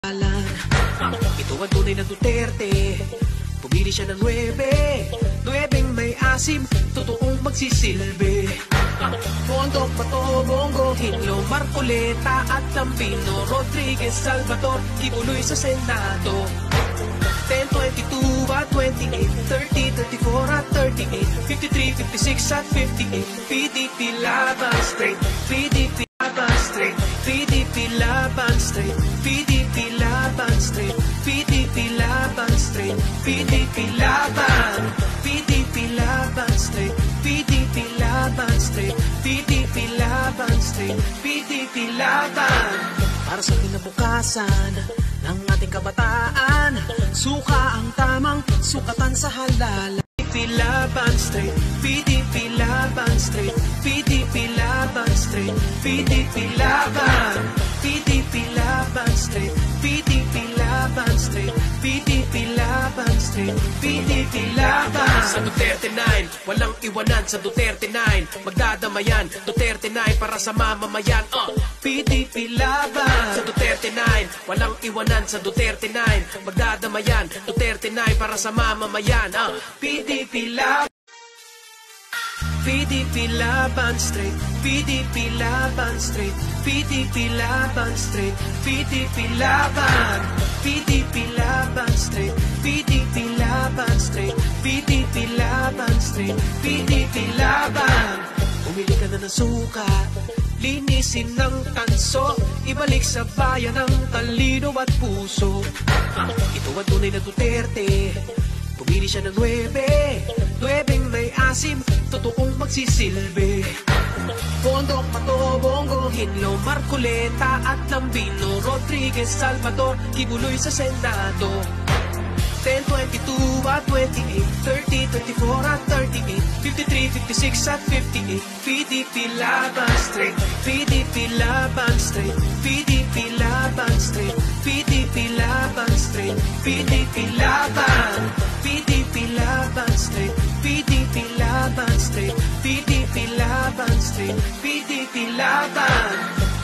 Ito ang tunay na Duterte. Pumili siya ng 9 may asim, totoong magsisilbi. Bondok, Bato, Bongo, Hinlo, Marcoleta at Lambino, Rodriguez, Salvador, Kibuloy sa Senado. 10, 22 at 28, 30, 34 at 38, 53, 56 at 58. PDP laban straight, PDP laban straight, PDP laban straight, PDP laban straight, PDP laban straight, PDP laban, PDP laban straight, PDP laban straight, PDP laban straight, PDP laban. Para sa kinabukasan ng ating kabataan, suka ang tamang sukatan sa halalan. PDP laban straight, PDP laban straight, PDP laban straight, PDP laban, PDP laban straight, PDP laban straight, PDP laban straight, PDP laban. Sa Duterte 9, walang iwanan sa Duterte 9. Magdadamayan, Duterte 9 para sa mamamayan. PDP laban. Sa Duterte 9, walang iwanan sa Duterte 9. Magdadamayan, Duterte 9 para sa mamamayan. PDP laban. PDP laban straight, PDP laban straight, PDP laban straight, PDP laban, PDP laban straight, PDP laban straight, PDP laban straight, PDP laban. Umili ka na ng suka, linisin ng tanso, ibalik sa bayan ang talino at puso. Ito ang tunay na Duterte. Pumili siya ng 9 may asim, totoong magsisilbi. Bondok, Bato, Bongo, Hinlo, Marcoleta at Lambino, Rodriguez, Salvador, Kibuloy sa Senado. 10, 22 at 28, 30, 34 at 38, 53, 56 at 58. PDP laban straight, PDP laban straight, PDP laban straight, PDP laban straight, PDP laban, PDP laban straight, PDP laban straight, PDP laban straight, PDP laban.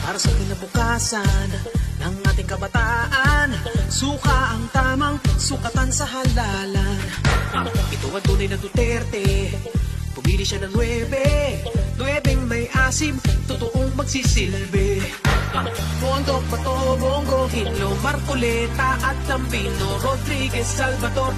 Para sa kinabukasan ng ating kabataan, suka ang tamang sukatan sa halalan. Ito ang tunay na Duterte. Pumili siya ng 9 may asim, totoong magsisilbi. Bondok, Bato, Bongo, Hinlo, Marcoleta at Lambino, Rodriguez, Salvador,